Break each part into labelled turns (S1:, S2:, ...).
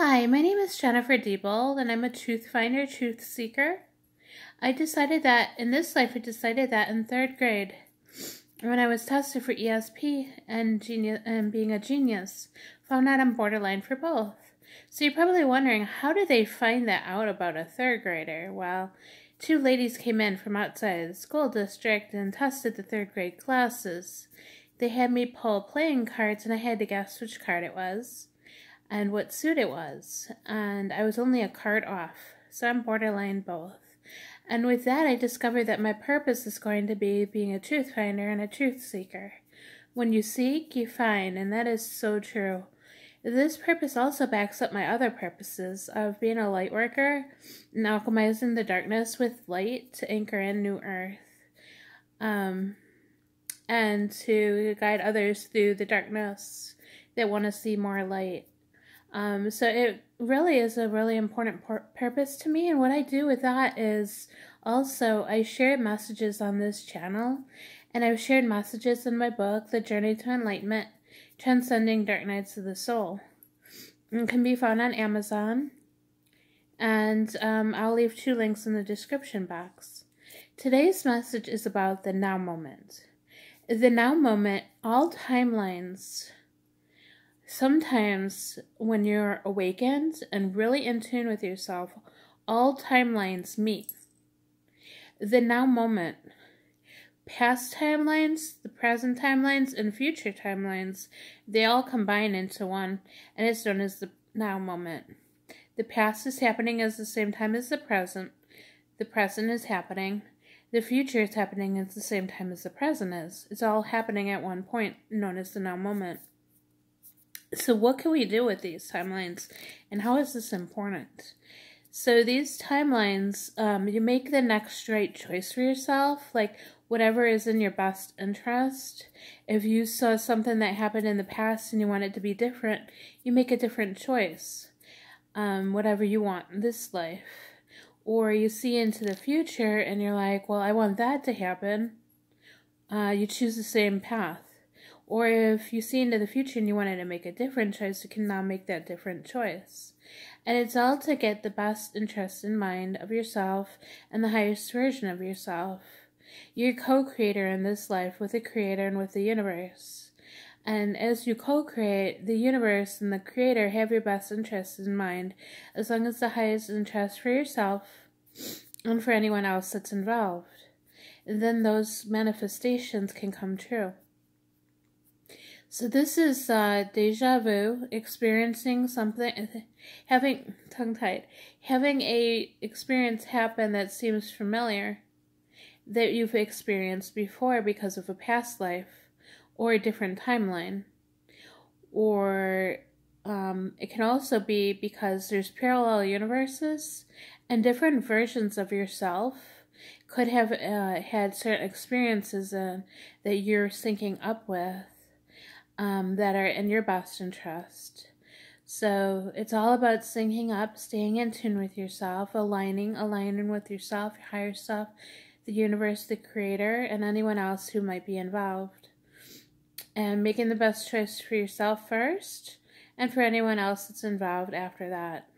S1: Hi, my name is Jennifer Diebold, and I'm a truth finder, truth seeker. I decided that in third grade, when I was tested for ESP and being a genius, found out I'm borderline for both. So you're probably wondering, how did they find that out about a third grader? Well, two ladies came in from outside the school district and tested the third grade classes. They had me pull playing cards, and I had to guess which card it was and what suit it was, and I was only a card off, so I'm borderline both. And with that, I discovered that my purpose is going to be being a truth finder and a truth seeker. When you seek, you find, and that is so true. This purpose also backs up my other purposes of being a light worker and alchemizing the darkness with light to anchor in new earth, and to guide others through the darkness that want to see more light. So it really is a really important purpose to me, and what I do with that is also I share messages on this channel, and I've shared messages in my book, The Journey to Enlightenment, Transcending Dark Nights of the Soul. It can be found on Amazon, and I'll leave 2 links in the description box. Today's message is about the now moment. The now moment, all timelines. Sometimes when you're awakened and really in tune with yourself, all timelines meet. The now moment, past timelines, the present timelines, and future timelines, they all combine into one, and it's known as the now moment. The past is happening at the same time as the present. The present is happening. The future is happening at the same time as the present is. It's all happening at one point, known as the now moment. So what can we do with these timelines, and how is this important? So these timelines, you make the next right choice for yourself, like whatever is in your best interest. If you saw something that happened in the past and you want it to be different, you make a different choice, whatever you want in this life. Or you see into the future and you're like, well, I want that to happen. You choose the same path. Or if you see into the future and you wanted to make a different choice, you can now make that different choice. And it's all to get the best interest in mind of yourself and the highest version of yourself. You're co-creator in this life with the Creator and with the universe. And as you co-create, the universe and the Creator have your best interests in mind, as long as the highest interest for yourself and for anyone else that's involved. And then those manifestations can come true. So this is deja vu, experiencing something, having a experience happen that seems familiar, that you've experienced before because of a past life, or a different timeline. Or it can also be because there's parallel universes, and different versions of yourself could have had certain experiences that you're syncing up with. That are in your best interest. So it's all about syncing up, staying in tune with yourself, aligning with yourself, your higher self, the universe, the Creator, and anyone else who might be involved. And making the best choice for yourself first, and for anyone else that's involved after that.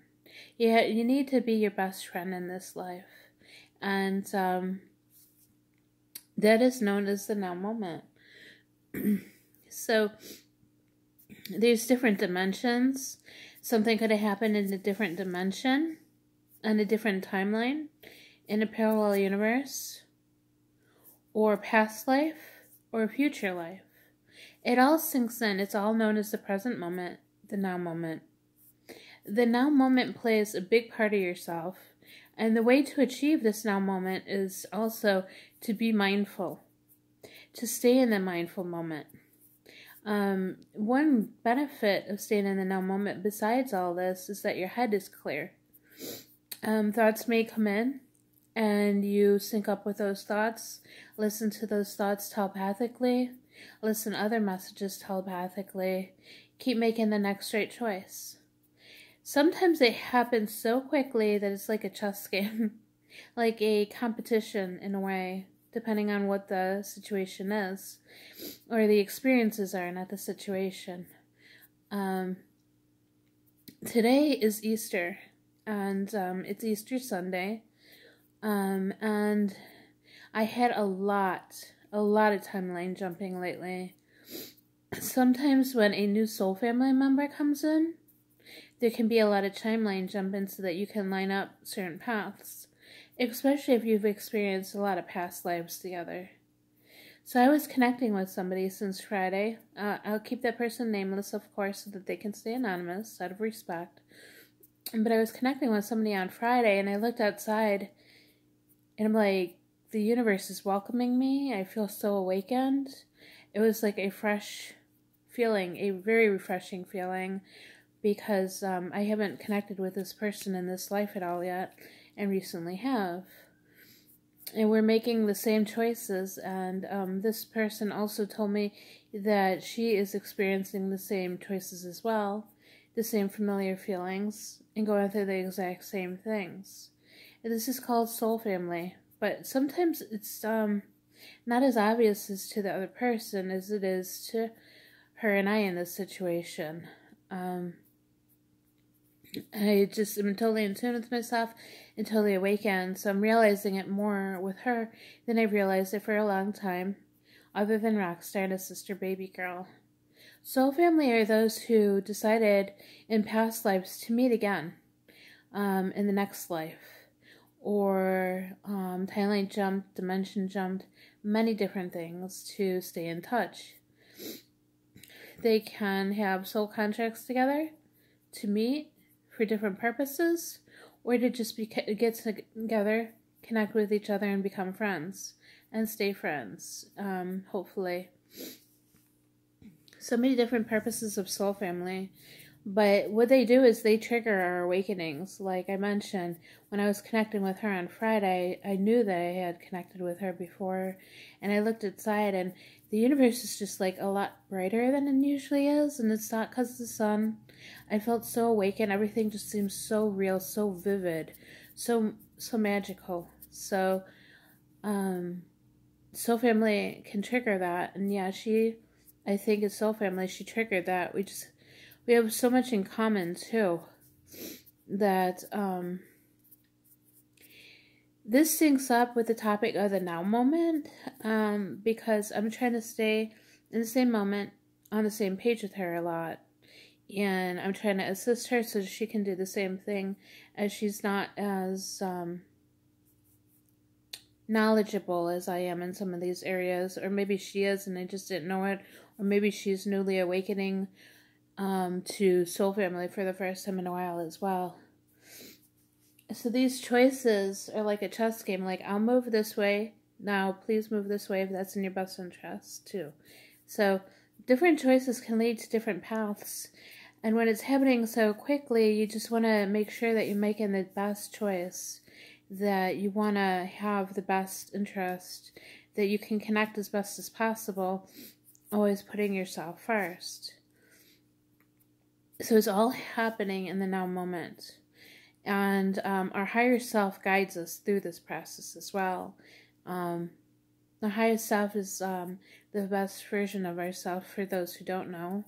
S1: You need to be your best friend in this life. And that is known as the now moment. So there's different dimensions. Something could have happened in a different dimension, on a different timeline, in a parallel universe, or past life, or future life. It all sinks in. It's all known as the present moment, the now moment. The now moment plays a big part of yourself, and the way to achieve this now moment is also to be mindful, to stay in the mindful moment. One benefit of staying in the now moment besides all this is that your head is clear. Thoughts may come in and you sync up with those thoughts, listen to those thoughts telepathically, listen to other messages telepathically, keep making the next right choice. Sometimes it happens so quickly that it's like a chess game, like a competition in a way, depending on what the situation is, or the experiences are, not the situation. Today is Easter, and it's Easter Sunday, and I had a lot of timeline jumping lately. Sometimes when a new soul family member comes in, there can be a lot of timeline jumping so that you can line up certain paths, especially if you've experienced a lot of past lives together. So I was connecting with somebody since Friday. I'll keep that person nameless, of course, so that they can stay anonymous out of respect. But I was connecting with somebody on Friday, and I looked outside, and I'm like, the universe is welcoming me. I feel so awakened. It was like a fresh feeling, a very refreshing feeling, because I haven't connected with this person in this life at all yet, and recently have. And we're making the same choices, and this person also told me that she is experiencing the same choices as well, the same familiar feelings, and going through the exact same things. And this is called soul family, but sometimes it's not as obvious as to the other person as it is to her and I in this situation. I just am totally in tune with myself and totally awakened, so I'm realizing it more with her than I've realized it for a long time, other than Rockstar and a sister baby girl. Soul family are those who decided in past lives to meet again in the next life, or timeline jumped, dimension jumped, many different things to stay in touch. They can have soul contracts together to meet for different purposes, or to just get together, connect with each other, and become friends, and stay friends, hopefully. So many different purposes of soul family, but what they do is they trigger our awakenings. Like I mentioned, when I was connecting with her on Friday, I knew that I had connected with her before, and I looked outside, and the universe is just like a lot brighter than it usually is, and it's not because of the sun. I felt so awakened. Everything just seems so real, so vivid, so magical. So, soul family can trigger that, and yeah, I think it's soul family. She triggered that. We have so much in common too that this syncs up with the topic of the now moment, because I'm trying to stay in the same moment, on the same page with her a lot. And I'm trying to assist her so she can do the same thing, as she's not as knowledgeable as I am in some of these areas. Or maybe she is and I just didn't know it. Or maybe she's newly awakening to soul family for the first time in a while as well. So these choices are like a chess game. Like, I'll move this way. Now, please move this way if that's in your best interest, too. So different choices can lead to different paths. And when it's happening so quickly, you just want to make sure that you're making the best choice, that you want to have the best interest, that you can connect as best as possible, always putting yourself first. So it's all happening in the now moment. And our higher self guides us through this process as well. The higher self is the best version of ourselves for those who don't know.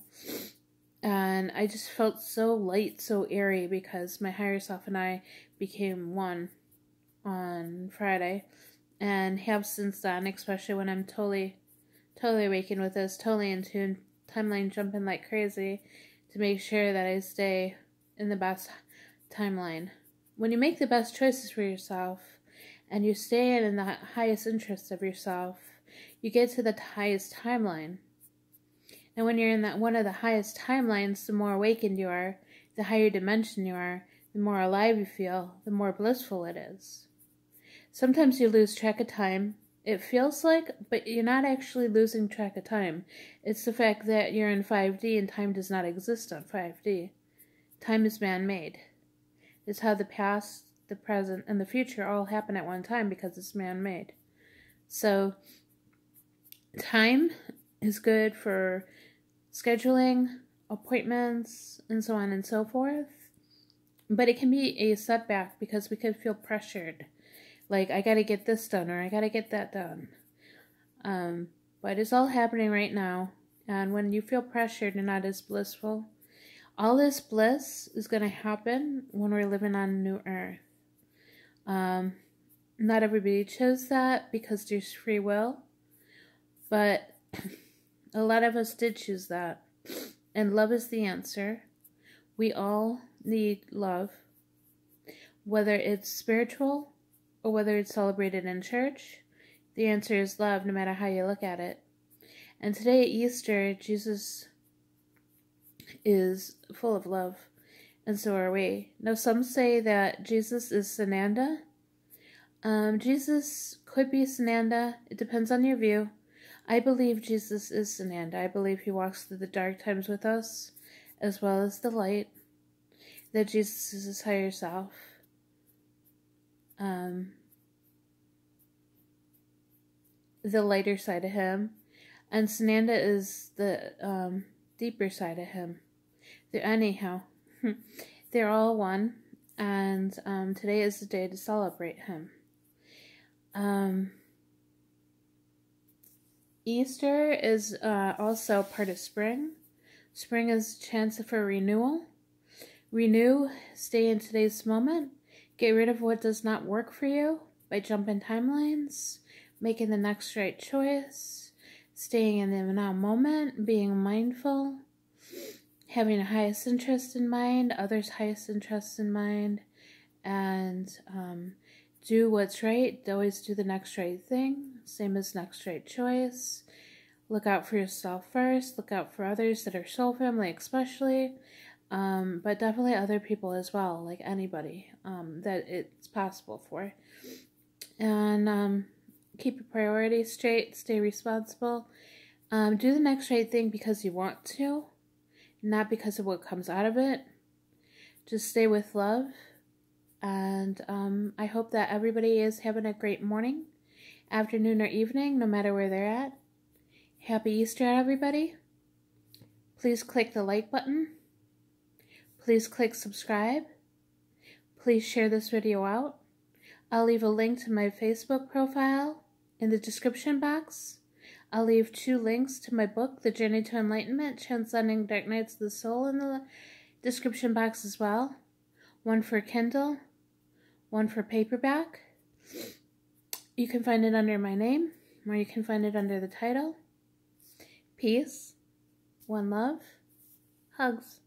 S1: And I just felt so light, so airy, because my higher self and I became one on Friday, and have since then, especially when I'm totally awakened with this, totally in tune, timeline jumping like crazy to make sure that I stay in the best timeline. When you make the best choices for yourself and you stay in the highest interest of yourself, you get to the highest timeline. And when you're in that one of the highest timelines, the more awakened you are, the higher dimension you are, the more alive you feel, the more blissful it is. Sometimes you lose track of time, it feels like, but you're not actually losing track of time. It's the fact that you're in 5D and time does not exist on 5D. Time is man-made. It's how the past, the present, and the future all happen at one time because it's man-made. So, time is good for scheduling, appointments, and so on and so forth. But it can be a setback because we could feel pressured. Like, I gotta get this done, or I gotta get that done. But it's all happening right now. And when you feel pressured and not as blissful, All this bliss is going to happen when we're living on a new earth. Not everybody chose that because there's free will, but a lot of us did choose that. And love is the answer. We all need love, whether it's spiritual or whether it's celebrated in church. The answer is love, no matter how you look at it. And today at Easter, Jesus is full of love, and so are we. Now, some say that Jesus is Sananda. Jesus could be Sananda. It depends on your view. I believe Jesus is Sananda. I believe he walks through the dark times with us, as well as the light. That Jesus is his higher self. The lighter side of him. And Sananda is the deeper side of him. Anyhow, they're all one. And today is the day to celebrate him. Easter is also part of spring. Spring is a chance for renewal. Renew, stay in today's moment. Get rid of what does not work for you by jumping timelines, making the next right choice, staying in the now moment, being mindful, having a highest interest in mind, others' highest interest in mind, and do what's right. Always do the next right thing, same as next right choice. Look out for yourself first. Look out for others that are soul family especially, but definitely other people as well, like anybody that it's possible for. And keep your priorities straight. Stay responsible. Do the next right thing because you want to, not because of what comes out of it. Just stay with love. And I hope that everybody is having a great morning, afternoon, or evening, no matter where they're at. Happy Easter, everybody. Please click the like button. Please click subscribe. Please share this video out. I'll leave a link to my Facebook profile in the description box. I'll leave 2 links to my book, The Journey to Enlightenment, Transcending Dark Nights of the Soul, in the description box as well. One for Kindle, one for paperback. You can find it under my name, or you can find it under the title. Peace, one love, hugs.